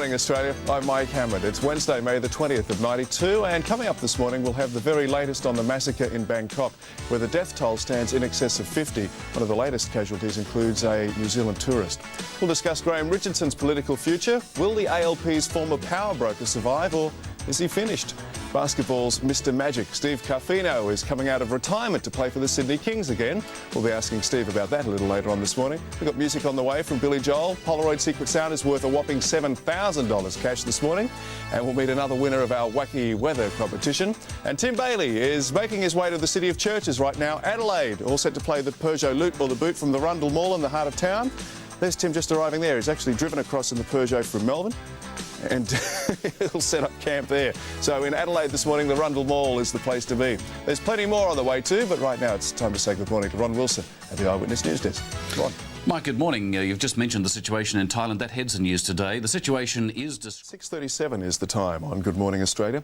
morning, Australia. I'm Mike Hammond. It's Wednesday, May the 20th of 92, and coming up this morning, we'll have the very latest on the massacre in Bangkok, where the death toll stands in excess of 50. One of the latest casualties includes a New Zealand tourist. We'll discuss Graham Richardson's political future. Will the ALP's former power broker survive, or is he finished? Basketball's Mr. Magic, Steve Carfino, is coming out of retirement to play for the Sydney Kings again. We'll be asking Steve about that a little later on this morning. We've got music on the way from Billy Joel. Polaroid Secret Sound is worth a whopping $7,000 cash this morning. And we'll meet another winner of our wacky weather competition. And Tim Bailey is making his way to the City of Churches right now, Adelaide, all set to play the Peugeot Loot or the Boot from the Rundle Mall in the heart of town. There's Tim just arriving there. He's actually driven across in the Peugeot from Melbourne, and he'll set up camp there. So in Adelaide this morning, the Rundle Mall is the place to be. There's plenty more on the way too, but right now it's time to say good morning to Ron Wilson at the Eyewitness News Desk. Ron. Mike, good morning. You've just mentioned the situation in Thailand. That heads the news today. The situation is... 6:37 is the time on Good Morning Australia.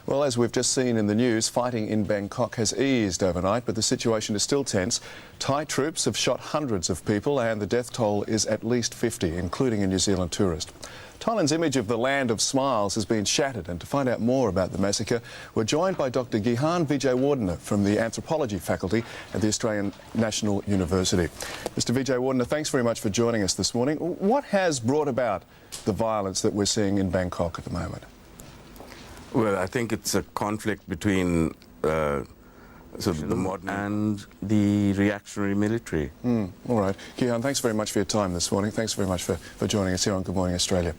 Well, as we've just seen in the news, fighting in Bangkok has eased overnight, but the situation is still tense. Thai troops have shot hundreds of people and the death toll is at least 50, including a New Zealand tourist. Thailand's image of the land of smiles has been shattered, and to find out more about the massacre, we're joined by Dr. Gihan Vijayawardena from the Anthropology Faculty at the Australian National University. Mr. Vijayawardena, thanks very much for joining us this morning. What has brought about the violence that we're seeing in Bangkok at the moment? Well, I think it's a conflict between the modern and the reactionary military. All right. Gihan, thanks very much for your time this morning. Thanks very much for joining us here on Good Morning Australia.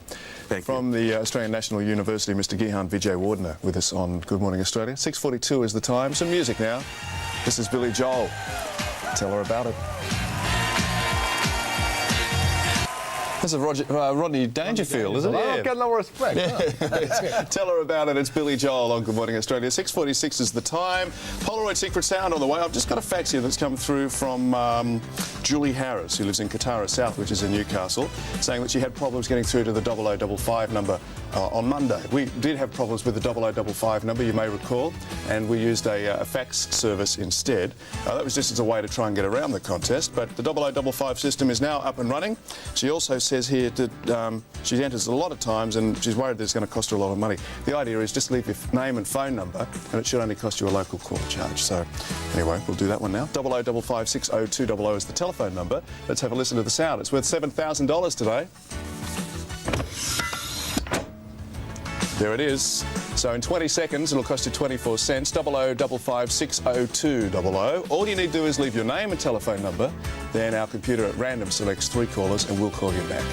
Thank you. From the Australian National University, Mr. Gihan Vijayawardena with us on Good Morning Australia. 6:42 is the time. Some music now. This is Billy Joel. Tell her about it. This is Rodney Dangerfield, isn't it? I'll get no respect. Yeah. Tell her about it. It's Billy Joel on Good Morning Australia. 6:46 is the time. Polaroid Secret Sound on the way. I've just got a fax here that's come through from Julie Harris, who lives in Katara South, which is in Newcastle, saying that she had problems getting through to the 0055 number on Monday. We did have problems with the 0055 number, you may recall, and we used a fax service instead. That was just as a way to try and get around the contest, but the 0055 system is now up and running. She also says here that she enters a lot of times and she's worried that it's going to cost her a lot of money. The idea is just leave your name and phone number and it should only cost you a local call charge. So anyway, we'll do that one now. 0055 60200 is the telephone number. Let's have a listen to the sound. It's worth $7,000 today. There it is. So in 20 seconds, it'll cost you 24 cents. 0055 60200. All you need to do is leave your name and telephone number. Then our computer at random selects 3 callers and we'll call you back.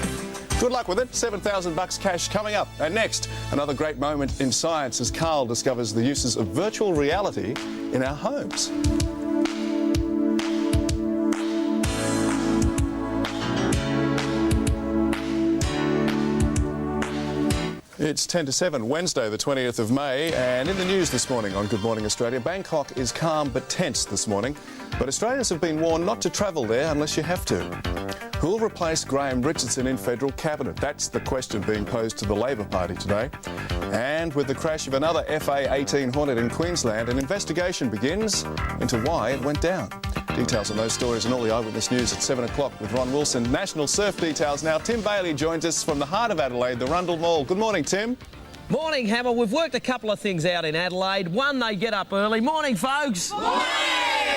Good luck with it. $7,000 cash coming up. And next, another great moment in science as Carl discovers the uses of virtual reality in our homes. It's 10 to 7, Wednesday the 20th of May, and in the news this morning on Good Morning Australia, Bangkok is calm but tense this morning, but Australians have been warned not to travel there unless you have to. Who will replace Graham Richardson in federal cabinet? That's the question being posed to the Labor Party today. And with the crash of another FA-18 Hornet in Queensland, an investigation begins into why it went down. Details on those stories and all the Eyewitness News at 7 o'clock with Ron Wilson. National surf details now. Tim Bailey joins us from the heart of Adelaide, the Rundle Mall. Good morning, Tim. Morning, Hammer. We've worked a couple of things out in Adelaide. One, they get up early. Morning, folks. Morning.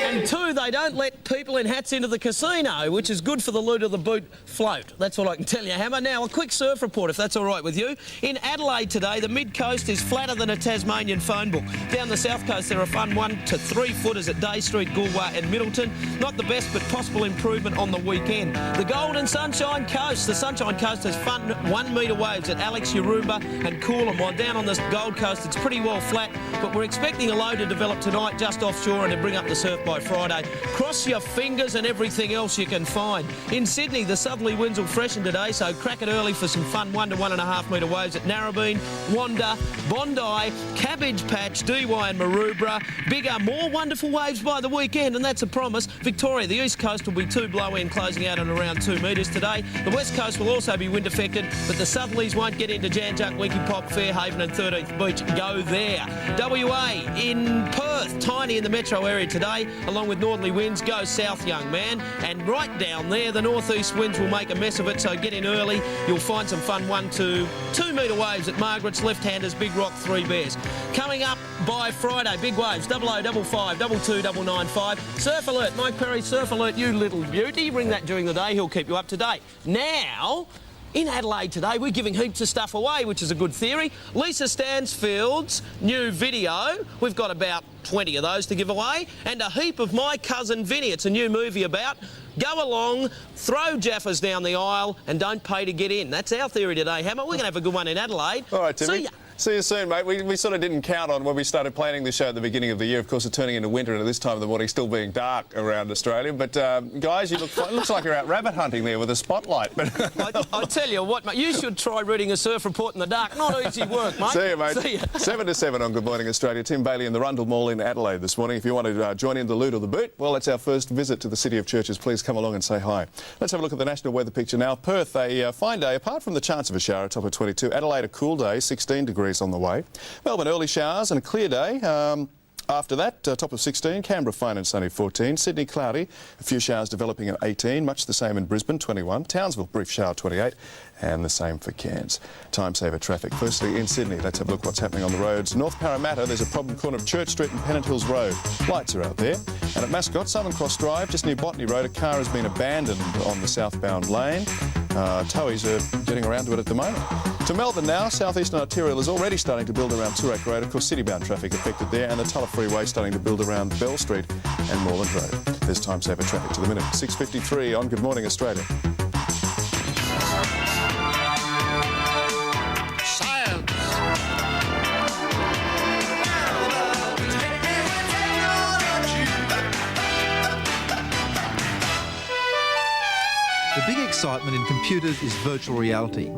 And 2, they don't let people in hats into the casino, which is good for the loot of the boot float. That's what I can tell you, Hammer. Now, a quick surf report, if that's all right with you. In Adelaide today, the mid-coast is flatter than a Tasmanian phone book. Down the south coast, there are fun 1 to 3 footers at Day Street, Goolwa and Middleton. Not the best, but possible improvement on the weekend. The Gold and Sunshine Coast. The Sunshine Coast has fun 1 metre waves at Alex, Yoruba and Coolum. While down on the Gold Coast, it's pretty well flat, but we're expecting a low to develop tonight just offshore and to bring up the surf by Friday. Cross your fingers and everything else you can find. In Sydney, the southerly winds will freshen today, so crack it early for some fun 1 to 1.5 metre waves at Narrabeen, Wanda, Bondi, Cabbage Patch, Dee Why and Maroubra. Bigger, more wonderful waves by the weekend, and that's a promise. Victoria, the east coast will be 2 blow in, closing out at around 2 metres today. The west coast will also be wind affected, but the southerlies won't get into Jan Juc, Winky Pop, Fairhaven and 13th Beach. Go there. WA in Perth, tiny in the metro area today. along with northerly winds. Go south, young man. And right down there, the northeast winds will make a mess of it, so get in early. You'll find some fun 1 to 2 metre waves at Margaret's, left-handers, Big Rock, 3 Bears. Coming up by Friday, big waves, 0055 22995. Surf alert, Mike Perry, surf alert, you little beauty. Ring that during the day, he'll keep you up to date. Now, in Adelaide today, we're giving heaps of stuff away, which is a good theory. Lisa Stansfield's new video, we've got about 20 of those to give away, and a heap of My Cousin Vinny. It's a new movie about go along, throw jaffas down the aisle, and don't pay to get in. That's our theory today, Hammer. We're going to have a good one in Adelaide. All right, Timmy. See ya. See you soon, mate. We sort of didn't count on when we started planning this show at the beginning of the year. Of course, it's turning into winter, and at this time of the morning, still being dark around Australia. But, guys, you look fine. It looks like you're out rabbit hunting there with a spotlight. But I tell you what, mate, you should try reading a surf report in the dark. Not easy work, mate. See you, mate. See ya. 7 to 7 on Good Morning Australia. Tim Bailey in the Rundle Mall in Adelaide this morning. If you want to join in the loot or the boot, well, it's our first visit to the City of Churches. Please come along and say hi. Let's have a look at the national weather picture now. Perth, a fine day, apart from the chance of a shower, top of 22. Adelaide, a cool day, 16 degrees on the way. Melbourne, early showers and a clear day. After that, top of 16, Canberra fine and sunny 14, Sydney cloudy, a few showers developing at 18, much the same in Brisbane 21, Townsville brief shower 28, and the same for Cairns. Time saver traffic. Firstly in Sydney, let's have a look what's happening on the roads. North Parramatta, there's a problem corner of Church Street and Pennant Hills Road. Lights are out there. And at Mascot, Southern Cross Drive, just near Botany Road, a car has been abandoned on the southbound lane. Towies are getting around to it at the moment. To Melbourne now, Southeastern Arterial is already starting to build around Toorak Road. Of course, citybound traffic affected there, and the Tulla Freeway starting to build around Bell Street and Moreland Road. There's time saver traffic to the minute. 6:53 on Good Morning Australia. The big excitement in computers is virtual reality.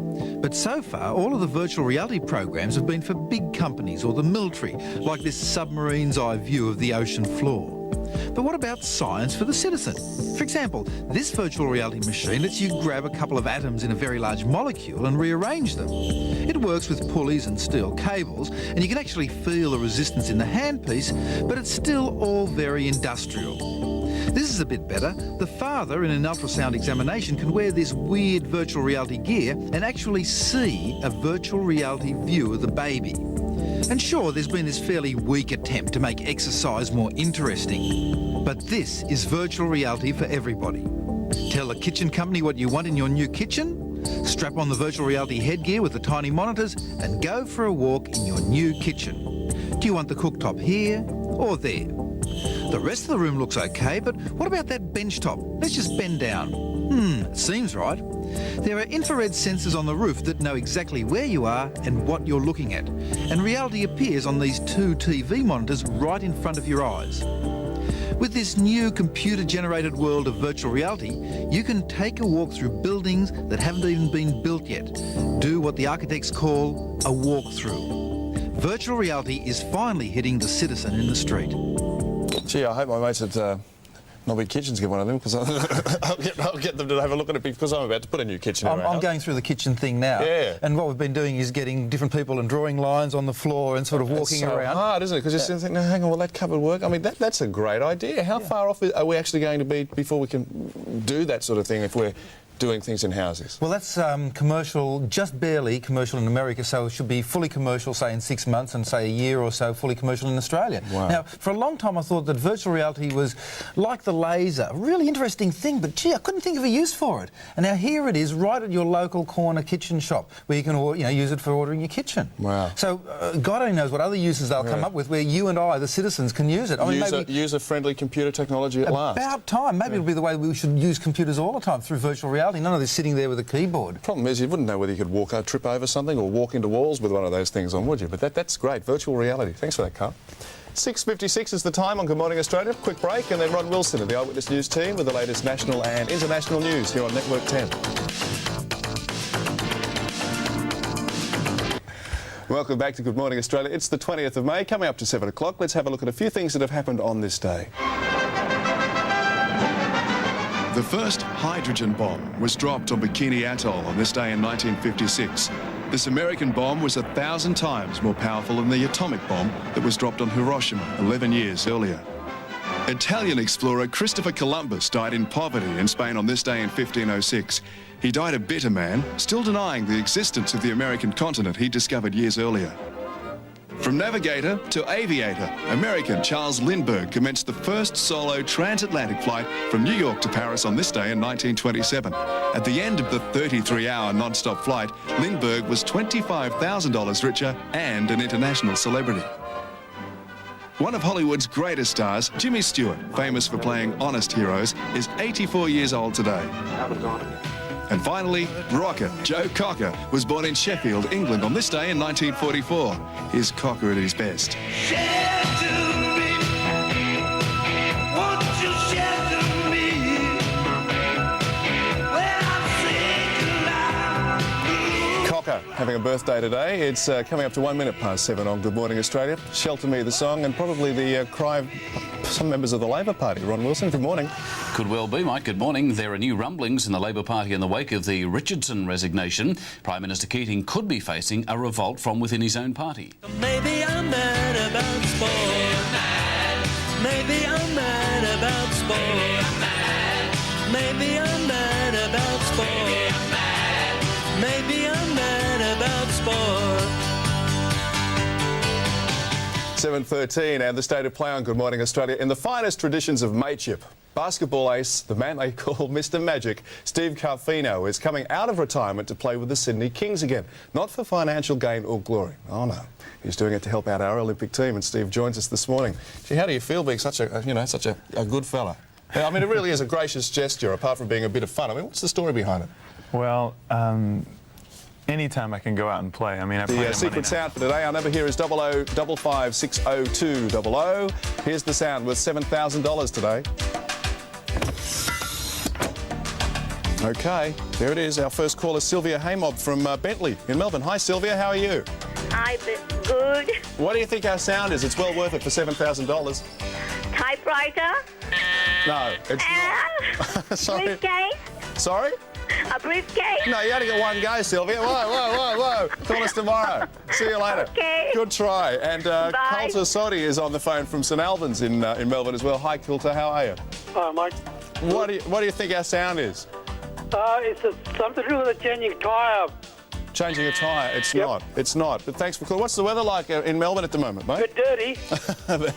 But so far, all of the virtual reality programs have been for big companies or the military, like this submarine's eye view of the ocean floor. But what about science for the citizen? For example, this virtual reality machine lets you grab a couple of atoms in a very large molecule and rearrange them. It works with pulleys and steel cables, and you can actually feel the resistance in the handpiece, but it's still all very industrial. This is a bit better. The father in an ultrasound examination can wear this weird virtual reality gear and actually see a virtual reality view of the baby. And sure, there's been this fairly weak attempt to make exercise more interesting. But this is virtual reality for everybody. Tell the kitchen company what you want in your new kitchen, strap on the virtual reality headgear with the tiny monitors, and go for a walk in your new kitchen. Do you want the cooktop here or there? The rest of the room looks okay, but what about that bench top? Let's just bend down. Seems right. There are infrared sensors on the roof that know exactly where you are and what you're looking at. And reality appears on these 2 TV monitors right in front of your eyes. With this new computer-generated world of virtual reality, you can take a walk through buildings that haven't even been built yet. Do what the architects call a walkthrough. Virtual reality is finally hitting the citizen in the street. Gee, I hope my mates at Nobby Kitchens get one of them, because I'll get them to have a look at it, because I'm about to put a new kitchen in. I'm going through the kitchen thing now. Yeah. And what we've been doing is getting different people and drawing lines on the floor and sort of walking it's so around. hard, isn't it? Because you think, no, hang on, will that cupboard work? I mean, that's a great idea. How far off are we actually going to be before we can do that sort of thing if we're doing things in houses? Well, that's commercial, just barely commercial in America, so it should be fully commercial, say, in 6 months, and, say, a year or so fully commercial in Australia. Wow. Now, for a long time I thought that virtual reality was like the laser, a really interesting thing, but, gee, I couldn't think of a use for it. And now here it is, right at your local corner kitchen shop, where you can use it for ordering your kitchen. Wow. So God only knows what other uses they'll come up with where you and I, the citizens, can use it. I mean, maybe user-friendly computer technology at last. About time. Maybe it'll be the way we should use computers all the time, through virtual reality. None of this sitting there with a keyboard. The problem is you wouldn't know whether you could trip over something or walk into walls with one of those things on, would you? But that's great. Virtual reality. Thanks for that, Carl. 6:56 is the time on Good Morning Australia. Quick break, and then Ron Wilson of the Eyewitness News team with the latest national and international news here on Network 10. Welcome back to Good Morning Australia. It's the 20th of May, coming up to 7 o'clock. Let's have a look at a few things that have happened on this day. The first hydrogen bomb was dropped on Bikini Atoll on this day in 1956. This American bomb was 1,000 times more powerful than the atomic bomb that was dropped on Hiroshima 11 years earlier. Italian explorer Christopher Columbus died in poverty in Spain on this day in 1506. He died a bitter man, still denying the existence of the American continent he discovered years earlier. From navigator to aviator, American Charles Lindbergh commenced the first solo transatlantic flight from New York to Paris on this day in 1927. At the end of the 33-hour non-stop flight, Lindbergh was $25,000 richer and an international celebrity. One of Hollywood's greatest stars, Jimmy Stewart, famous for playing honest heroes, is 84 years old today. And finally, rocker Joe Cocker was born in Sheffield, England on this day in 1944. Here's Cocker at his best. Cocker having a birthday today. It's coming up to 1 minute past 7 on Good Morning Australia. Shelter Me the song, and probably the cry of some members of the Labor Party. Ron Wilson, good morning. Could well be, Mike. Good morning. There are new rumblings in the Labor Party in the wake of the Richardson resignation. Prime Minister Keating could be facing a revolt from within his own party. Maybe I'm mad about sport. Maybe I'm mad about sport. Maybe I'm mad about sport. Maybe I'm mad about sport. 7:13 and the state of play on Good Morning Australia. In the finest traditions of mateship, basketball ace, the man they call Mr Magic, Steve Carfino, is coming out of retirement to play with the Sydney Kings again. Not for financial gain or glory. Oh no, he's doing it to help out our Olympic team. And Steve joins us this morning. Gee, how do you feel being such a good fella? I mean, it really is a gracious gesture, apart from being a bit of fun. I mean, what's the story behind it? Well, anytime I can go out and play. I mean, I play the secret sound for today, our number here is 0055560200. Here's the sound worth $7,000 today. OK, there it is. Our first caller, Sylvia Haymob from Bentley in Melbourne. Hi, Sylvia. How are you? Hi, good. What do you think our sound is? It's well worth it for $7,000. Typewriter? No, it's not. Sorry. Briefcase? Sorry? A briefcase? No, you only got one go, Sylvia. Whoa. Call us tomorrow. See you later. Okay. Good try. And Coulter Soddy is on the phone from St Albans in Melbourne as well. Hi, Coulter. How are you? Hi, Mike. What do you think our sound is? It's something to do with a changing tyre. Changing a tyre. It's Yep. not. It's not. But thanks for calling. What's the weather like in Melbourne at the moment, mate? Bit dirty.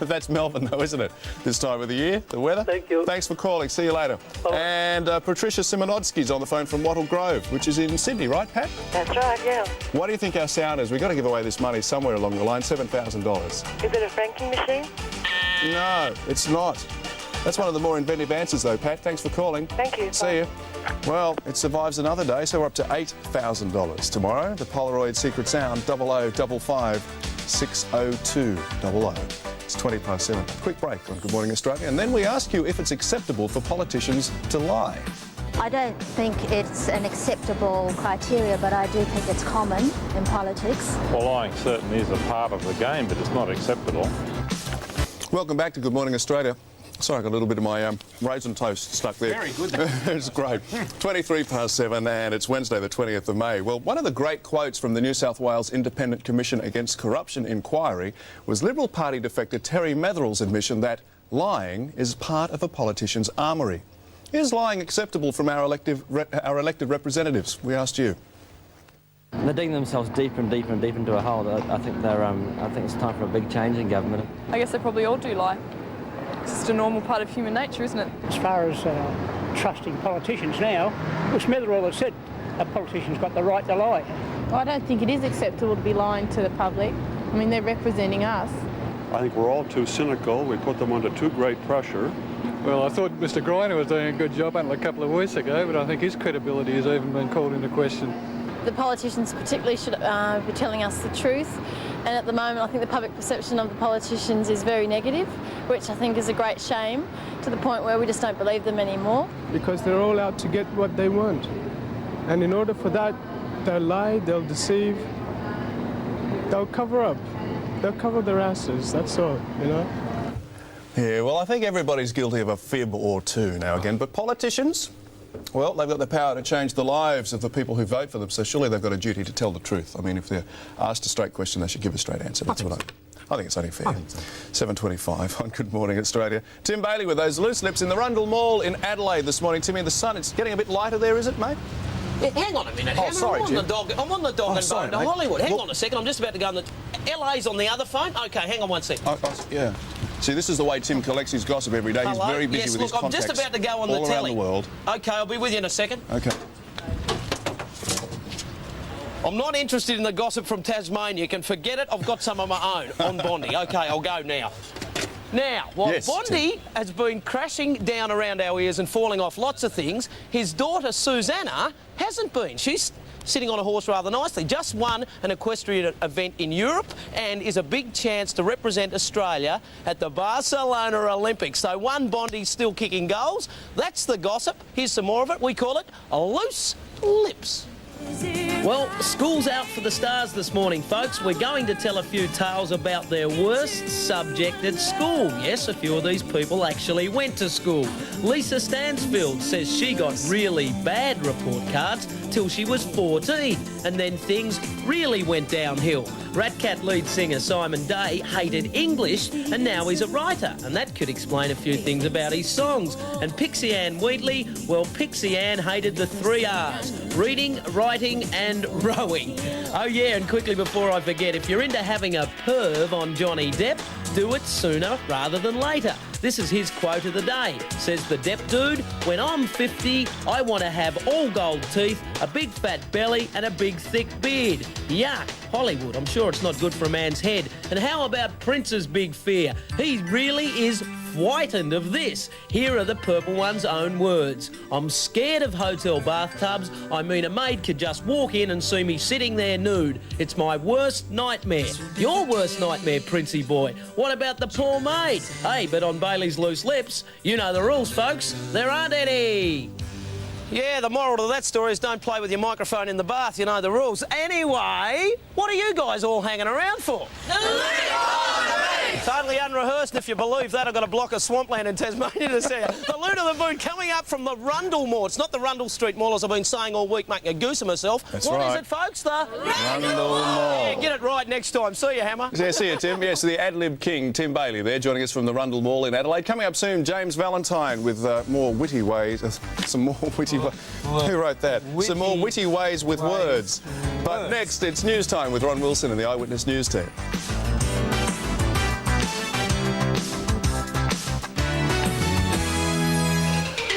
That's Melbourne, though, isn't it? This time of the year, the weather. Thank you. Thanks for calling. See you later. Oh. And Patricia Simonodsky's on the phone from Wattle Grove, which is in Sydney, right, Pat? That's right, yeah. What do you think our sound is? We've got to give away this money somewhere along the line, $7,000. Is it a franking machine? No, it's not. That's one of the more inventive answers, though, Pat. Thanks for calling. Thank you. See you. Well, it survives another day, so we're up to $8,000 tomorrow. The Polaroid secret sound, 0055560200. It's 20 past 7. Quick break on Good Morning Australia, and then we ask you if it's acceptable for politicians to lie. I don't think it's an acceptable criteria, but I do think it's common in politics. Well, lying certainly is a part of the game, but it's not acceptable. Welcome back to Good Morning Australia. Sorry, I got a little bit of my raisin toast stuck there. Very good. It's great. 23 past 7 and it's Wednesday the 20th of May. Well, one of the great quotes from the New South Wales Independent Commission Against Corruption inquiry was Liberal Party defector Terry Metherell's admission that lying is part of a politician's armoury. Is lying acceptable from our elected representatives? We asked you. They're digging themselves deeper and deeper and deeper into a hole. I think it's time for a big change in government. I guess they probably all do lie. It's just a normal part of human nature, isn't it? As far as trusting politicians now, which Metherell has said a politician's got the right to lie. Well, I don't think it is acceptable to be lying to the public. I mean, they're representing us. I think we're all too cynical. We put them under too great pressure. Well, I thought Mr Greiner was doing a good job until a couple of weeks ago, but I think his credibility has even been called into question. The politicians particularly should be telling us the truth. And at the moment, I think the public perception of the politicians is very negative, which I think is a great shame, to the point where we just don't believe them anymore. Because they're all out to get what they want. And in order for that, they'll lie, they'll deceive, they'll cover up. They'll cover their asses, that's all, you know? Yeah, well, I think everybody's guilty of a fib or two now again, but politicians, well, they've got the power to change the lives of the people who vote for them, so surely they've got a duty to tell the truth. I mean, if they're asked a straight question, they should give a straight answer. That's what I think it's only fair. 7:25 on Good Morning Australia. Tim Bailey with those loose lips in the Rundle Mall in Adelaide this morning. Timmy, the sun, it's getting a bit lighter there, is it, mate? Yeah, hang on a minute. Oh, sorry, I'm on the dog and sorry, bone to mate. Hollywood. Hang Well- on a second. I'm just about to go on the... LA's on the other phone? OK, hang on one second. Yeah. See, this is the way Tim collects his gossip every day. Hello? He's very busy yes, with his look, I'm contacts just about to go on the all telly. around the world. OK, I'll be with you in a second. OK. I'm not interested in the gossip from Tasmania. You can forget it. I've got some of my own on Bondi. OK, I'll go now. Now, while Yes, Bondi has been crashing down around our ears and falling off lots of things, his daughter Susanna hasn't been. She's sitting on a horse rather nicely. Just won an equestrian event in Europe and is a big chance to represent Australia at the Barcelona Olympics. So one Bondi's still kicking goals. That's the gossip. Here's some more of it. We call it loose lips. Well, school's out for the stars this morning, folks. We're going to tell a few tales about their worst subject at school. Yes, a few of these people actually went to school. Lisa Stansfield says she got really bad report cards till she was 14, and then things really went downhill. Rat Cat lead singer Simon Day hated English, and now he's a writer, and that could explain a few things about his songs. And Pixie Ann Wheatley, well, Pixie Ann hated the 3 R's: reading, writing and rowing. Oh yeah, and quickly before I forget, if you're into having a perv on Johnny Depp, do it sooner rather than later. This is his quote of the day. Says the Depp dude, when I'm 50, I want to have all gold teeth, a big fat belly and a big thick beard. Yuck, Hollywood, I'm sure it's not good for a man's head. And how about Prince's big fear? He really is frightened of this. Here are the Purple One's own words. I'm scared of hotel bathtubs. I mean, a maid could just walk in and see me sitting there nude. It's my worst nightmare. Your worst nightmare, Princey boy. What about the poor maid? Hey, but on Bailey's Loose Lips, you know the rules, folks. There aren't any. Yeah, the moral to that story is don't play with your microphone in the bath. You know the rules. Anyway, what are you guys all hanging around for? Totally unrehearsed, if you believe that. I've got a block of swampland in Tasmania to see you. The Loot of the Boot coming up from the Rundle Mall. It's not the Rundle Street Mall, as I've been saying all week, making a goose of myself. That's What is right. it, folks? The Rundle Mall. Yeah, get it right next time. See you, Hammer. Yeah, see you, Tim. Yes, the ad-lib king, Tim Bailey there, joining us from the Rundle Mall in Adelaide. Coming up soon, James Valentine with more witty ways, some more witty ways. Who wrote that? Some more witty ways with words. But next, it's news time with Ron Wilson and the Eyewitness News team.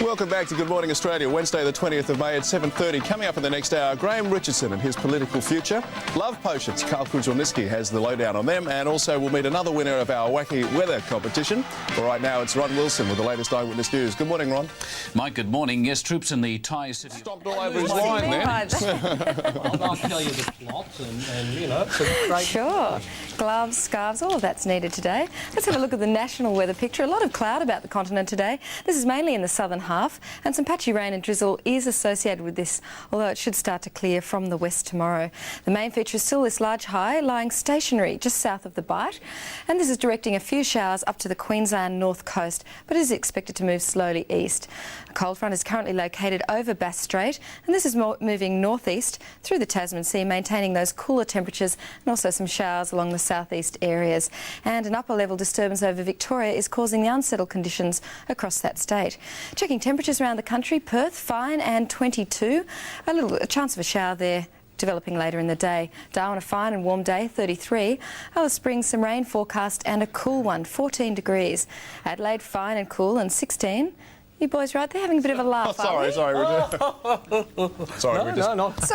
Welcome back to Good Morning Australia, Wednesday the 20th of May at 7:30. Coming up in the next hour, Graham Richardson and his political future. Love potions, Carl Kujelniski has the lowdown on them, and also we'll meet another winner of our wacky weather competition. But right now it's Ron Wilson with the latest Eyewitness News. Good morning, Ron. Mike, good morning. Yes, troops in the Thai city... Stomped all over his wine then. I'll tell you the plot and you know, it's a great... Sure. Gloves, scarves, all of that's needed today. Let's have a look at the national weather picture. A lot of cloud about the continent today. This is mainly in the southern half, and some patchy rain and drizzle is associated with this, although it should start to clear from the west tomorrow. The main feature is still this large high lying stationary just south of the Bight, and this is directing a few showers up to the Queensland north coast, but is expected to move slowly east. A cold front is currently located over Bass Strait, and this is moving northeast through the Tasman Sea, maintaining those cooler temperatures and also some showers along the southeast areas. And an upper level disturbance over Victoria is causing the unsettled conditions across that state. Checking temperatures around the country, Perth fine and 22, a chance of a shower there developing later in the day. Darwin a fine and warm day, 33. Alice Springs some rain forecast and a cool one, 14 degrees. Adelaide fine and cool and 16. You boys right there having a bit of a laugh, Sorry, Sorry, no.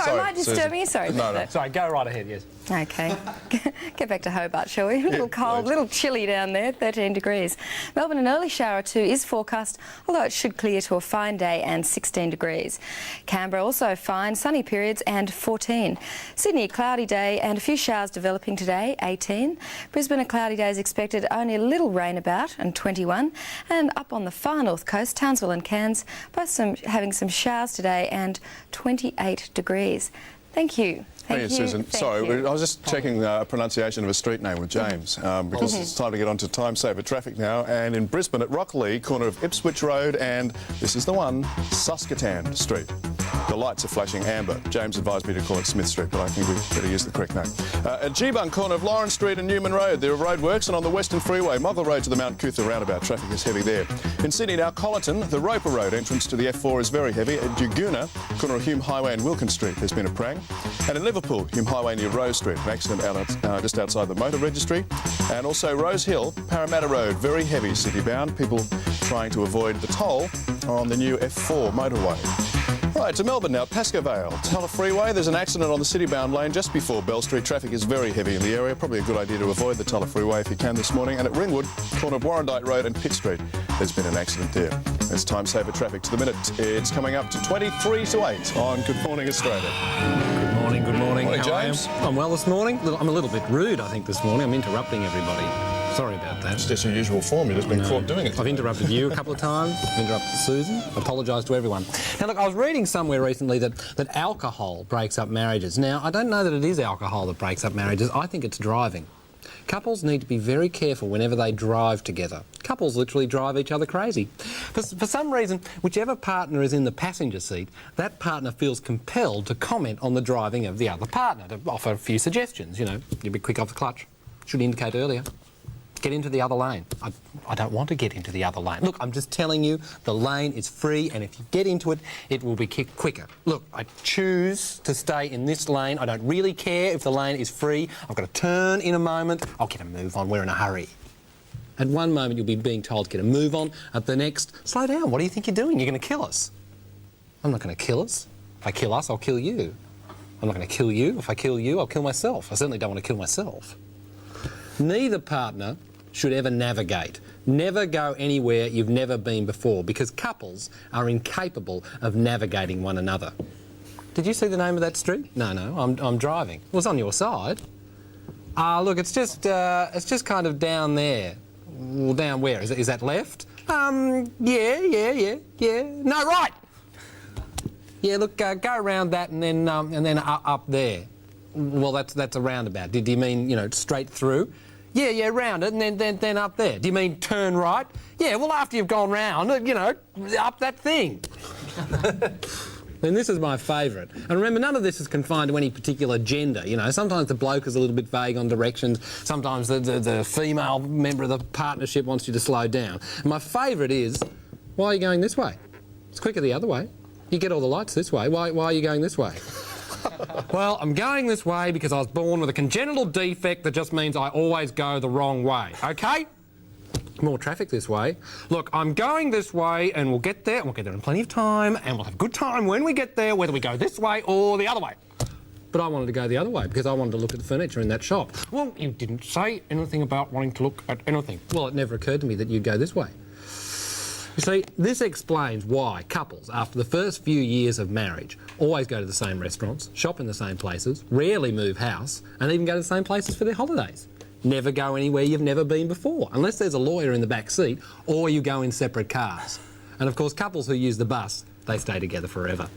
am I disturbing you? Sorry. No. Sorry, go right ahead, yes. OK. Get back to Hobart, shall we? A little cold, a little chilly down there, 13 degrees. Melbourne, an early shower or two is forecast, although it should clear to a fine day and 16 degrees. Canberra also fine, sunny periods and 14. Sydney, a cloudy day and a few showers developing today, 18. Brisbane, a cloudy day is expected, only a little rain about, and 21. And up on the far north coast, Townsville and Cairns, both having some showers today and 28 degrees. Thank you. Hey, Susan. Sorry, I was just checking the pronunciation of a street name with James because it's time to get on to time saver traffic now. And in Brisbane at Rockley, corner of Ipswich Road and, this is the one, Saskatoon Street. The lights are flashing amber. James advised me to call it Smith Street, but I think we better use the correct name. At Geebung, corner of Lawrence Street and Newman Road, there are roadworks, and on the Western Freeway, Moggle Road to the Mount Cootha roundabout, traffic is heavy there. In Sydney now, Colleton, the Roper Road entrance to the F4 is very heavy. At Duguna, corner of Hume Highway and Wilkins Street, there's been a prang. And in Liverpool, Hume Highway near Rose Street, an accident out, just outside the motor registry. And also Rose Hill, Parramatta Road, very heavy city-bound. People trying to avoid the toll on the new F4 motorway. Right, to Melbourne now, Pascoe Vale. Teller Freeway, there's an accident on the city-bound lane just before Bell Street. Traffic is very heavy in the area. Probably a good idea to avoid the Teller Freeway if you can this morning. And at Ringwood, corner of Warrandyte Road and Pitt Street, there's been an accident there. That's time saver traffic to the minute. It's coming up to 23 to 8 on Good Morning Australia. Good morning, good morning. Morning, How James. I'm well this morning. I'm a little bit rude, I think, this morning. I'm interrupting everybody. Sorry about that. It's just your usual form. You've just been caught doing it. I've interrupted you a couple of times. I've interrupted Susan. Apologise to everyone. Now, look, I was reading somewhere recently that alcohol breaks up marriages. Now, I don't know that it is alcohol that breaks up marriages. I think it's driving. Couples need to be very careful whenever they drive together. Couples literally drive each other crazy. For some reason, whichever partner is in the passenger seat, that partner feels compelled to comment on the driving of the other partner, to offer a few suggestions. You know, you'd be quick off the clutch. Should indicate earlier. Get into the other lane. I don't want to get into the other lane. Look, I'm just telling you, the lane is free, and if you get into it, it will be quicker. Look, I choose to stay in this lane. I don't really care if the lane is free. I've got to turn in a moment. I'll get a move on. We're in a hurry. At one moment, you'll be being told to get a move on. At the next, slow down. What do you think you're doing? You're going to kill us. I'm not going to kill us. If I kill us, I'll kill you. I'm not going to kill you. If I kill you, I'll kill myself. I certainly don't want to kill myself. Neither partner should ever navigate. Never go anywhere you've never been before, because couples are incapable of navigating one another. Did you see the name of that street? No, I'm driving. Well, it's on your side. Look, it's just kind of down there. Well, down where? Is that left? Yeah. No, right! Yeah, look, go around that and then up there. Well, that's a roundabout. Do you mean, you know, straight through? Yeah, round it and then up there. Do you mean turn right? Yeah, well, after you've gone round, you know, up that thing. And this is my favourite. And remember, none of this is confined to any particular gender. You know, sometimes the bloke is a little bit vague on directions. Sometimes the female member of the partnership wants you to slow down. And my favourite is, why are you going this way? It's quicker the other way. You get all the lights this way. Why are you going this way? Well, I'm going this way because I was born with a congenital defect that just means I always go the wrong way, OK? More traffic this way. Look, I'm going this way and we'll get there, and we'll get there in plenty of time, and we'll have a good time when we get there, whether we go this way or the other way. But I wanted to go the other way because I wanted to look at the furniture in that shop. Well, you didn't say anything about wanting to look at anything. Well, it never occurred to me that you'd go this way. You see, this explains why couples, after the first few years of marriage, always go to the same restaurants, shop in the same places, rarely move house, and even go to the same places for their holidays. Never go anywhere you've never been before, unless there's a lawyer in the back seat, or you go in separate cars. And of course, couples who use the bus, they stay together forever.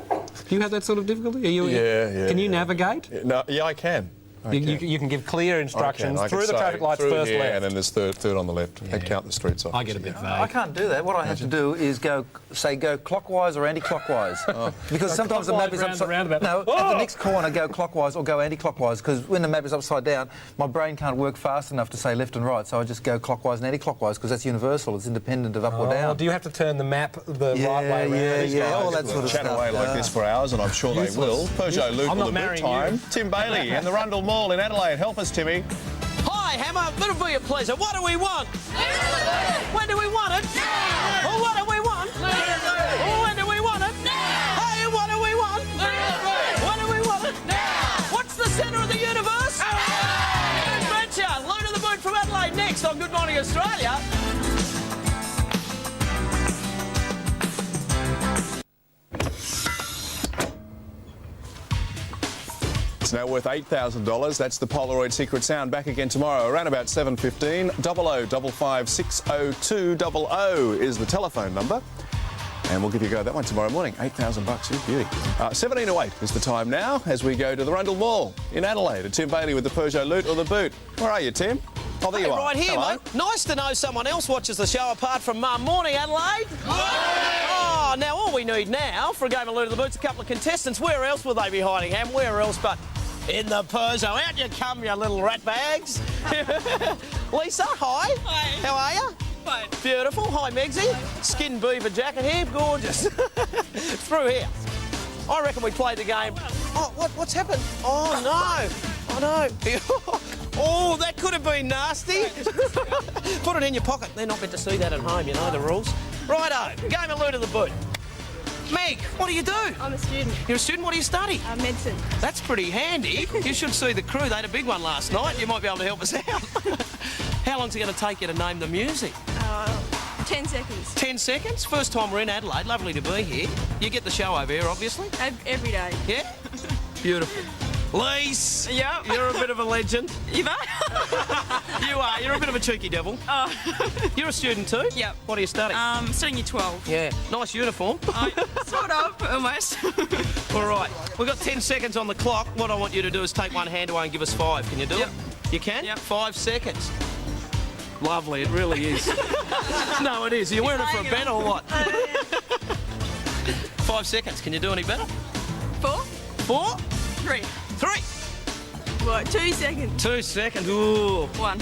Do you have that sort of difficulty? Yeah. Can you navigate? Yeah, I can. You can give clear instructions I can through the say, traffic lights through first here, left. and then there's third on the left. Yeah. And count the streets off. I get a bit vague. I can't do that. What I have to do is go clockwise or anti-clockwise. Because sometimes the map is upside down. No, at the next corner go clockwise or go anti-clockwise, because when the map is upside down, my brain can't work fast enough to say left and right, so I just go clockwise and anti-clockwise, because that's universal. It's independent of up or down. Do you have to turn the map the right way around? Yeah, all that sort of chat stuff. away like this for hours, and I'm sure they will. Peugeot Luke will the time. Tim Bailey in the Rundle Mall in Adelaide. Help us, Timmy. Hi, Hammer. It'll be a pleasure. What do we want? When do we want it? Now. Oh, what do we want? Oh, when do we want it? Now. Hey, what do we want? When do we want it? Now. What's the centre of the universe? Adventure. Load of the Boot from Adelaide next on Good Morning Australia. It's now worth $8,000. That's the Polaroid Secret Sound. Back again tomorrow around about 7:15. 0055602000 is the telephone number. And we'll give you a go at that one tomorrow morning. $8,000, you beauty. 17 to 8 is the time now as we go to the Rundle Mall in Adelaide. Tim Bailey with the Peugeot Loot or the Boot. Where are you, Tim? Oh, there you are. Right here, Hello. mate. Nice to know someone else watches the show apart from Mum. Morning, Adelaide. Oh, Oh, now all we need now for a game of Loot of the Boots, a couple of contestants. Where else will they be hiding, Ham? Where else but in the Peugeot? Out you come, you little rat bags. Lisa, hi. Hi. How are you? Fine. Beautiful. Hi, Megsy. Skin beaver jacket here, gorgeous. Through here. I reckon we played the game. Oh, what's happened? Oh, no. Oh, no. Oh, that could have been nasty. Put it in your pocket. They're not meant to see that at home, you know the rules. Righto, game of Loot of the Boot. Meg, what do you do? I'm a student. You're a student? What do you study? Medicine. That's pretty handy. You should see the crew. They had a big one last night. You might be able to help us out. How long's it going to take you to name the music? 10 seconds. 10 seconds? First time we're in Adelaide. Lovely to be here. You get the show over here, obviously? Every day. Yeah? Beautiful. Lise! Yep. You're a bit of a legend. You are? You are. You're a bit of a cheeky devil. Oh. You're a student too? Yep. What do you study? Studying year 12. Yeah. Nice uniform. Sort of, almost. All right. We've got 10 seconds on the clock. What I want you to do is take one hand away and give us 5. Can you do it? You can? Yep. 5 seconds. Lovely, it really is. No, it is. Are you wearing it for a bet or what? 5 seconds. Can you do any better? 4. 4? 3. 3. What, 2 seconds? 2 seconds. Ooh. 1.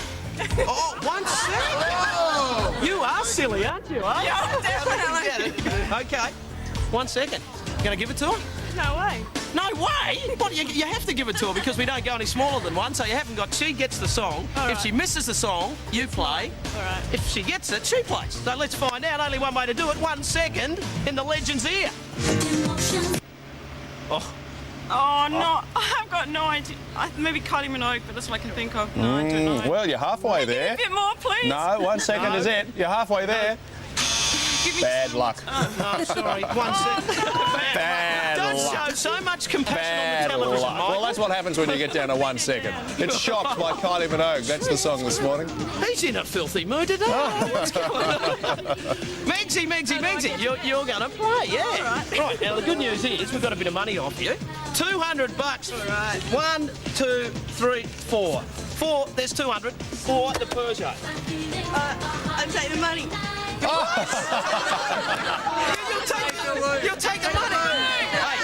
Oh, 1 second. You are silly, aren't you? Are you? Yeah, definitely. Okay. 1 second. Gonna give it to her? No way. No way? What, you have to give it to her because we don't go any smaller than 1, so you haven't got... She gets the song. All If right. she misses the song, you play. All right. If she gets it, she plays. So let's find out. Only one way to do it. 1 second in the legend's ear. Oh. Oh, no. I've got no idea. Maybe Kylie Minogue, but that's what I can think of. No, I don't know. Well, you're halfway there. A bit more, please. No, 1 second is it. You're halfway there. Give me Bad luck. Oh, sorry. 1 second. Bad Don't luck. show so much compassion Bad on the television, luck. Michael. Well, that's what happens when you get down to 1 second. It's Shocked by Kylie Minogue. That's the song this morning. He's in a filthy mood today. What's going on? Megsy, you're going to play, yeah. Right, now the good news is we've got a bit of money off you. $200. All right. 1, 2, 3, 4. 4, there's 200. 4, the Peugeot. I'll take the money. You'll take the money. Hey,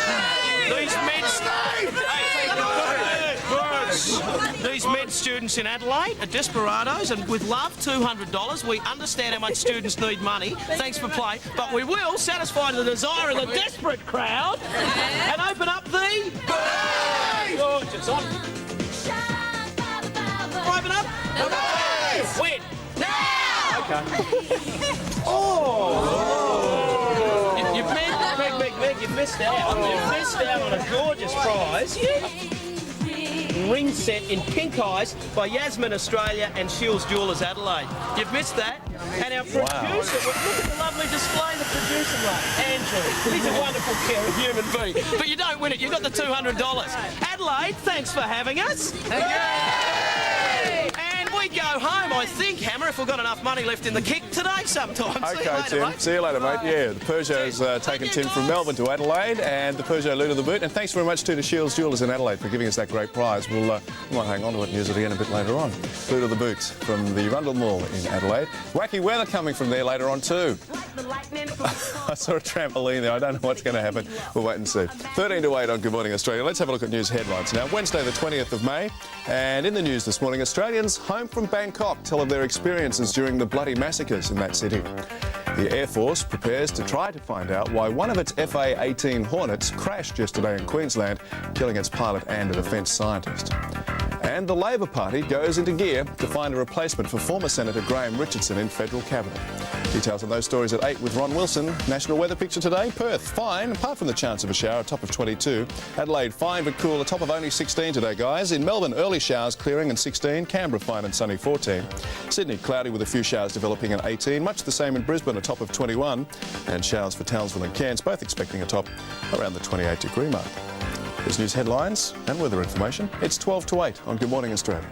these med students in Adelaide are desperados, and with love, $200. We understand how much students need money. Thanks for playing, but we will satisfy the desire of the desperate crowd and open up the... Gorgeous. Open up. Win. Now. Okay. You've missed out. You've missed out on a gorgeous prize. Ring set in pink ice by Yasmin Australia and Shields Jewellers Adelaide. You've missed that. And our producer, look at the lovely display the producer made, Andrew. He's a wonderful, caring human being. But you don't win it, you got the $200. Adelaide, thanks for having us. And we go home, I think, Hammer, if we've got enough money left in the kick today sometime. Okay, Tim. See you later, mate. Yeah, the Peugeot's taken Tim from Melbourne to Adelaide, and the Peugeot Loot of the Boot. And thanks very much to Shields Jewellers in Adelaide for giving us that great prize. We might hang on to it and use it again a bit later on. Loot of the Boot from the Rundle Mall in Adelaide. Wacky weather coming from there later on too. I saw a trampoline there. I don't know what's going to happen. We'll wait and see. 13 to 8 on Good Morning Australia. Let's have a look at news headlines now. Wednesday the 20th of May. And in the news this morning, Australians home from Bangkok tell of their experiences during the bloody massacres in that city. The Air Force prepares to try to find out why one of its FA-18 Hornets crashed yesterday in Queensland, killing its pilot and a defence scientist. And the Labor Party goes into gear to find a replacement for former Senator Graham Richardson in federal cabinet. Details on those stories at 8 with Ron Wilson. National weather picture today. Perth, fine, apart from the chance of a shower, a top of 22. Adelaide, fine but cool, a top of only 16 today, guys. In Melbourne, early showers clearing and 16. Canberra, fine and sunny, 14. Sydney, cloudy with a few showers developing at 18. Much the same in Brisbane, a top of 21. And showers for Townsville and Cairns, both expecting a top around the 28-degree mark. There's news headlines and weather information. It's 12 to 8 on Good Morning Australia.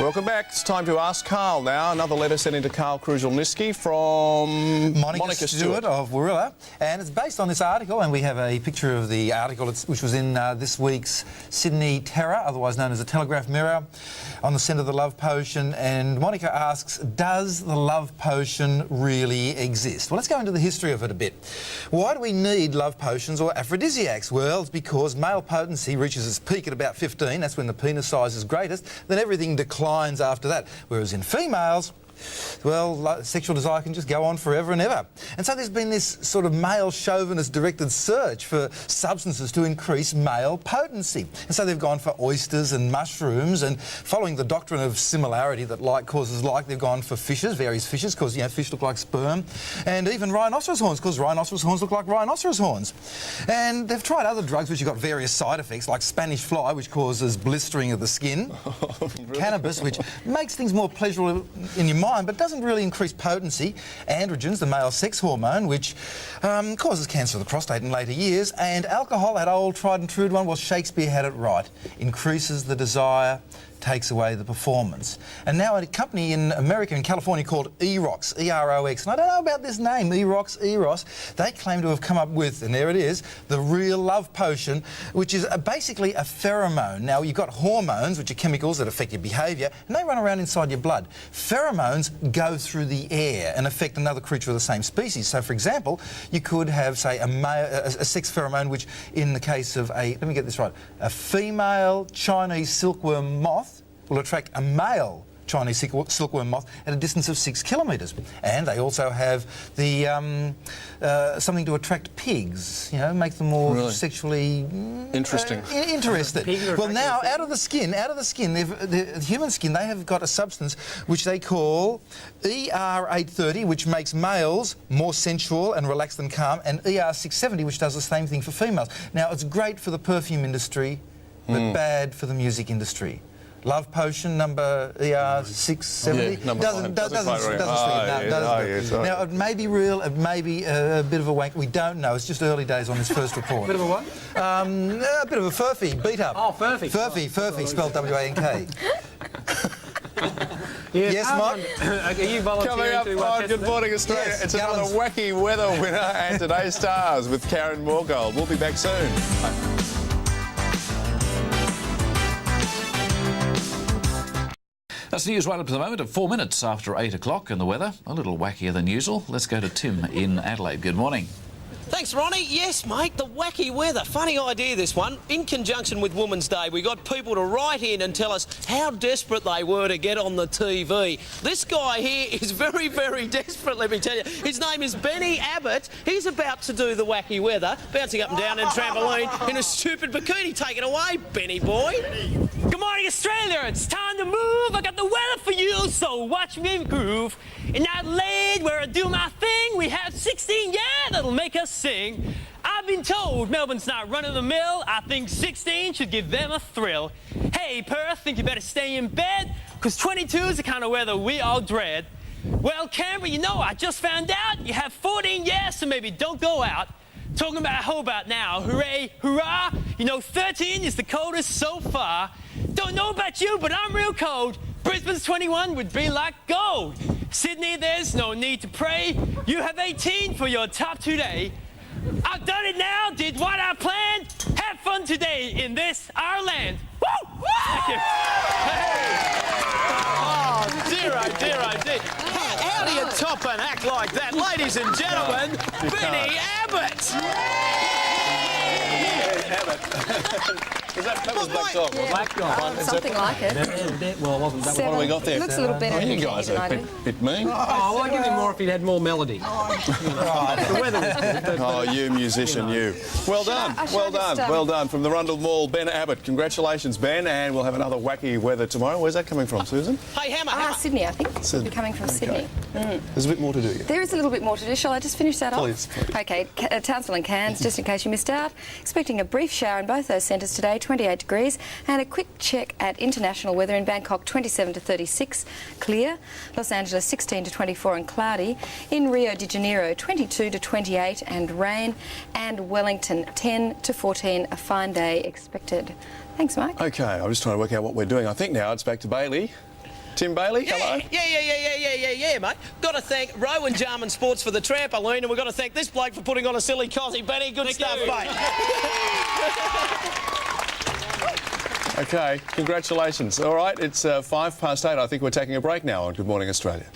Welcome back. It's time to ask Carl now. Another letter sent into Carl Kruzhelniski from Monica Stewart of Warilla, and it's based on this article, and we have a picture of the article which was in this week's Sydney Terror, otherwise known as the Telegraph Mirror, on the scent of the love potion. And Monica asks, does the love potion really exist? Well, let's go into the history of it a bit. Why do we need love potions or aphrodisiacs? Well, it's because male potency reaches its peak at about 15, that's when the penis size is greatest, then everything declines after that. Whereas in females, well, sexual desire can just go on forever and ever. And so there's been this sort of male chauvinist-directed search for substances to increase male potency. And so they've gone for oysters and mushrooms, and following the doctrine of similarity that like causes like, they've gone for fishes, various fishes, because, you know, fish look like sperm, and even rhinoceros horns, because rhinoceros horns look like rhinoceros horns. And they've tried other drugs which have got various side effects, like Spanish fly, which causes blistering of the skin, cannabis, which makes things more pleasurable in your mind, but doesn't really increase potency, androgens, the male sex hormone, which causes cancer of the prostate in later years, and alcohol, that old tried and true one, well, Shakespeare had it right, increases the desire, takes away the performance. And now a company in America, in California, called Erox, E-R-O-X, and I don't know about this name, Erox, Eros, they claim to have come up with, and there it is, the real love potion, which is basically a pheromone. Now, you've got hormones, which are chemicals that affect your behaviour, and they run around inside your blood. Pheromones go through the air and affect another creature of the same species. So, for example, you could have, say, a sex pheromone, which, in the case of let me get this right, a female Chinese silkworm moth will attract a male Chinese silkworm moth at a distance of 6 kilometres. And they also have the something to attract pigs, you know, make them more sexually interested. Well, now out of the skin, the human skin, they have got a substance which they call ER830, which makes males more sensual and relaxed and calm, and ER670, which does the same thing for females. Now, it's great for the perfume industry, but bad for the music industry. Love potion number ER670 doesn't sleep. Now, it may be real, it may be a bit of a wank. We don't know. It's just early days on this first report. Bit of a what? A bit of a furphy, beat up. Oh, furphy. Furphy, spelled W-A-N-K. Yes, Mike? Are you volunteering Coming up on Good Morning Australia, it's another wacky weather winner and today's stars with Karen Moorgold. We'll be back soon. Bye. That's news right up to the moment at 4 minutes after 8 o'clock, and the weather a little wackier than usual. Let's go to Tim in Adelaide. Good morning. Thanks, Ronnie. Yes, mate, the wacky weather. Funny idea, this one. In conjunction with Women's Day, we got people to write in and tell us how desperate they were to get on the TV. This guy here is very, very desperate, let me tell you. His name is Benny Abbott. He's about to do the wacky weather, bouncing up and down in a trampoline in a stupid bikini. Take it away, Benny boy. Good morning, Australia. It's time to move. I got the weather for you, so watch me groove. In Adelaide, where I do my thing, we have 16, yeah, that'll make us sing. I've been told Melbourne's not run-of-the-mill. I think 16 should give them a thrill. Hey, Perth, think you better stay in bed, because 22 is the kind of weather we all dread. Well, Canberra, you know, I just found out you have 14, yeah, so maybe don't go out. Talking about Hobart now, hooray, hurrah. You know, 13 is the coldest so far. Don't know about you, but I'm real cold. Brisbane's 21 would be like gold. Sydney, there's no need to pray. You have 18 for your top today. I've done it now, did what I planned. Have fun today in this, our land. Woo! Woo! Thank you. Hey. Oh, dear, oh, dear, oh, dear. How do you top an act like that? Ladies and gentlemen, Benny Abbott. That was Black Dog. Yeah. Black Dog. Something like it. Well, it wasn't that. What have we got there? Looks a little better you guys are a bit mean. Oh, well, I'd give him more if he'd had more melody. The weather was... Oh, you musician, you. Well done, well done, well done. From the Rundle Mall, Ben Abbott. Congratulations, Ben, and we'll have another wacky weather tomorrow. Where's that coming from, Susan? Hey, Hammer. Sydney, I think. It'll be coming from Sydney. There's a bit more to do yet. There is a little bit more to do. Shall I just finish that off? Please. OK, Townsville and Cairns, just in case you missed out. Expecting a brief shower in both those centres today, 28 degrees. And a quick check at international weather in Bangkok, 27 to 36, clear. Los Angeles, 16 to 24 and cloudy. In Rio de Janeiro, 22 to 28 and rain. And Wellington, 10 to 14, a fine day expected. Thanks, Mike. OK, I'm just trying to work out what we're doing. I think now it's back to Bailey. Tim Bailey, hello. Yeah, mate. Got to thank Rowan Jarman Sports for the trampoline, and we've got to thank this bloke for putting on a silly cosy. Benny, good stuff, mate. OK, congratulations. All right, it's 8:05. I think we're taking a break now on Good Morning Australia.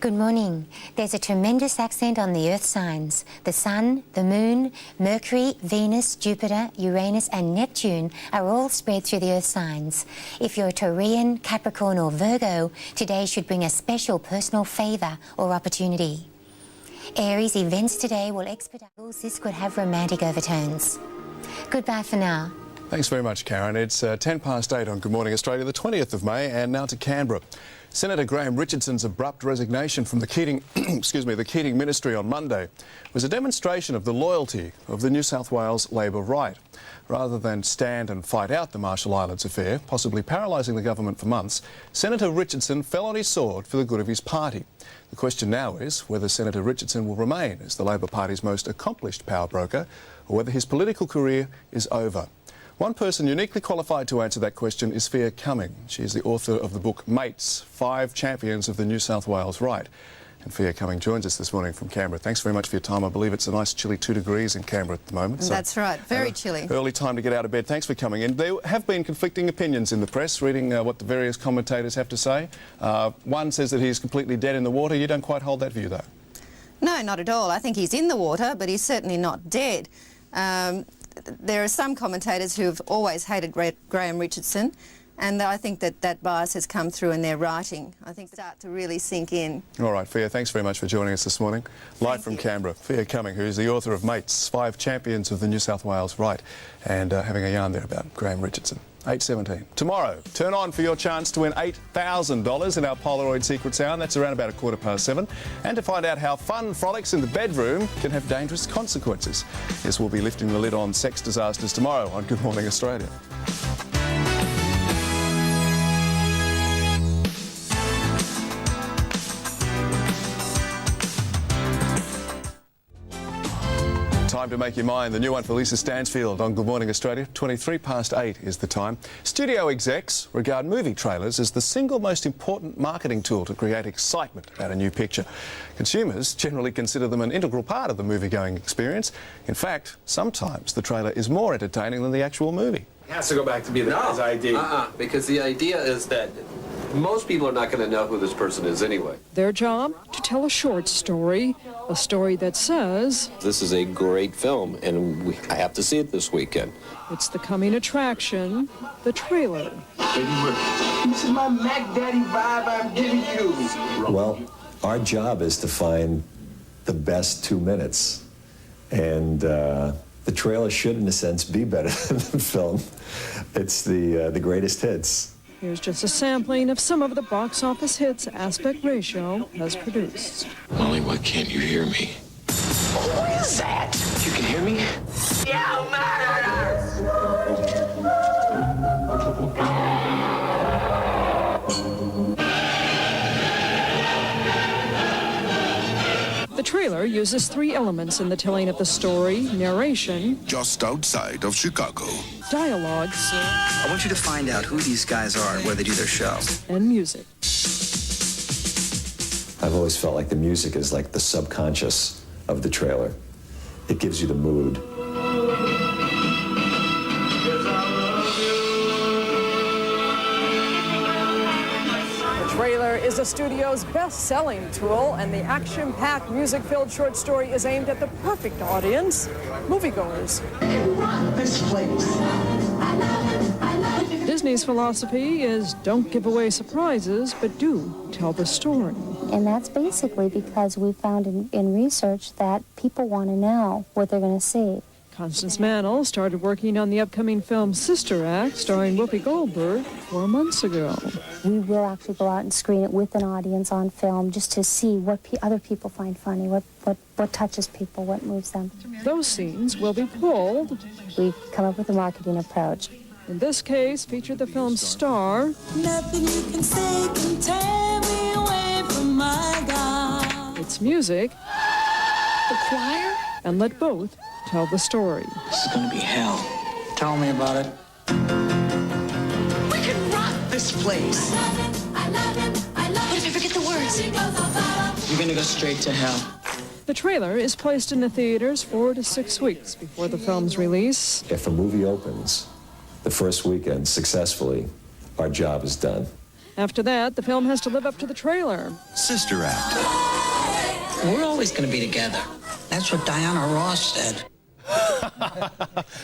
Good morning. There's a tremendous accent on the earth signs. The Sun, the Moon, Mercury, Venus, Jupiter, Uranus and Neptune are all spread through the earth signs. If you're a Taurian, Capricorn or Virgo, today should bring a special personal favour or opportunity. Aries, events today will expedite. This could have romantic overtones. Goodbye for now. Thanks very much, Karen. It's 8:10 on Good Morning Australia, the 20th of May, and now to Canberra. Senator Graham Richardson's abrupt resignation from the Keating, the Keating ministry on Monday was a demonstration of the loyalty of the New South Wales Labor right. Rather than stand and fight out the Marshall Islands affair, possibly paralysing the government for months, Senator Richardson fell on his sword for the good of his party. The question now is whether Senator Richardson will remain as the Labor Party's most accomplished power broker or whether his political career is over. One person uniquely qualified to answer that question is Fia Cumming. She is the author of the book Mates, 5 Champions of the New South Wales Right. And Fia Cumming joins us this morning from Canberra. Thanks very much for your time. I believe it's a nice chilly 2 degrees in Canberra at the moment. That's right, very chilly. Early time to get out of bed. Thanks for coming in. There have been conflicting opinions in the press, reading what the various commentators have to say. One says that he's completely dead in the water. You don't quite hold that view, though. No, not at all. I think he's in the water, but he's certainly not dead. There are some commentators who have always hated Graham Richardson, and I think that bias has come through in their writing. I think start to really sink in. All right, Fia, thanks very much for joining us this morning. Live from Canberra, Fia Cumming, who is the author of Mates, 5 Champions of the New South Wales Right, and having a yarn there about Graham Richardson. 8:17. Tomorrow, turn on for your chance to win $8,000 in our Polaroid Secret Sound. That's around about 7:15. And to find out how fun frolics in the bedroom can have dangerous consequences. Yes, we'll be lifting the lid on sex disasters tomorrow on Good Morning Australia. Time to make your mind. The new one for Lisa Stansfield on Good Morning Australia. 8:23 is the time. Studio execs regard movie trailers as the single most important marketing tool to create excitement about a new picture. Consumers generally consider them an integral part of the movie-going experience. In fact, sometimes the trailer is more entertaining than the actual movie. It has to go back to be the guy's ID. Because the idea is that most people are not going to know who this person is anyway. Their job, to tell a short story, a story that says... This is a great film, and I have to see it this weekend. It's the coming attraction, the trailer. This is my Mac Daddy vibe I'm giving you. Well, our job is to find the best 2 minutes. And the trailer should, in a sense, be better than the film. It's the greatest hits. Here's just a sampling of some of the box office hits Aspect Ratio has produced. Molly, why can't you hear me? Who is that? You can hear me? You murderers! The trailer uses 3 elements in the telling of the story: narration, just outside of Chicago, dialogues, I want you to find out who these guys are and where they do their show, and music. I've always felt like the music is like the subconscious of the trailer. It gives you the mood. The trailer is a studio's best-selling tool, and the action-packed, music-filled short story is aimed at the perfect audience, moviegoers. This place. Disney's philosophy is don't give away surprises, but do tell the story. And that's basically because we found in research that people want to know what they're going to see. Constance Mannell started working on the upcoming film Sister Act, starring Whoopi Goldberg, 4 months ago. We will actually go out and screen it with an audience on film just to see what other people find funny, what touches people, what moves them. Those scenes will be pulled. We've come up with a marketing approach. In this case, featured the film's star. Nothing you can say can tear me away from my God. It's music, the choir, and let both tell the story. This is going to be hell. Tell me about it. We can rock this place. What if I forget the words? You're going to go straight to hell. The trailer is placed in the theaters 4 to 6 weeks before the film's release. If a movie opens the first weekend successfully, our job is done. After that, the film has to live up to the trailer. Sister Act. We're always going to be together. That's what Diana Ross said.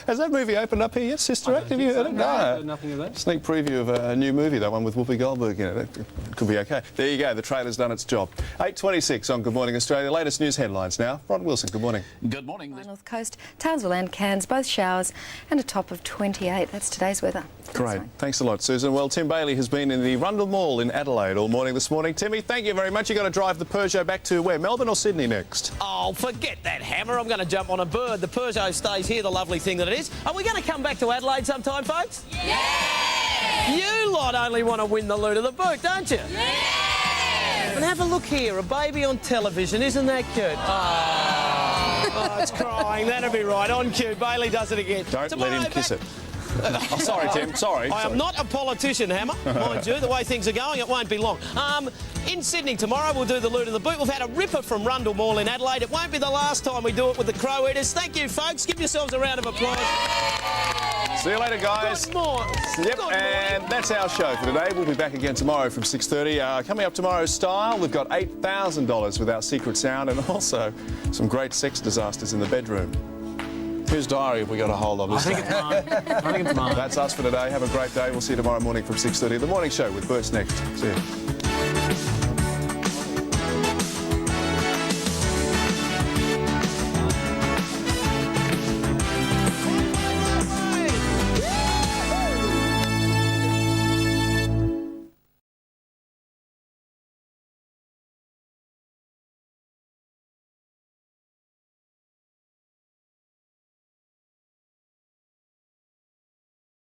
Has that movie opened up here yet, Sister Act? Have you heard it? No, I've heard nothing of that. Sneak preview of a new movie, that one with Whoopi Goldberg in it. It could be okay. There you go, the trailer's done its job. 8:26 on Good Morning Australia. Latest news headlines now. Ron Wilson, good morning. Good morning. North Coast, Townsville and Cairns, both showers and a top of 28. That's today's weather. Great. Thanks a lot, Susan. Well, Tim Bailey has been in the Rundle Mall in Adelaide all morning this morning. Timmy, thank you very much. You've got to drive the Peugeot back to where, Melbourne or Sydney next? Oh, forget that, Hammer. I'm going to jump on a bird. The Peugeot stays here, the lovely thing that it is. Are we going to come back to Adelaide sometime, folks? Yeah! You lot only want to win the loot of the boot, don't you? Yeah! And have a look here, a baby on television. Isn't that cute? Oh, it's crying. That'll be right. On cue. Bailey does it again. Don't let him kiss it. Oh, sorry, Tim. Sorry. I am not a politician, Hammer. Mind you, the way things are going, it won't be long. In Sydney tomorrow, we'll do the loot of the boot. We've had a ripper from Rundle Mall in Adelaide. It won't be the last time we do it with the Crow Eaters. Thank you, folks. Give yourselves a round of applause. See you later, guys. Good morning. Yep, and that's our show for today. We'll be back again tomorrow from 6:30. Coming up tomorrow's style, we've got $8,000 with our secret sound and also some great sex disasters in the bedroom. Whose diary have we got a hold of? I think it's mine. That's us for today. Have a great day. We'll see you tomorrow morning from 6:30. The morning show with Bert's next. See you.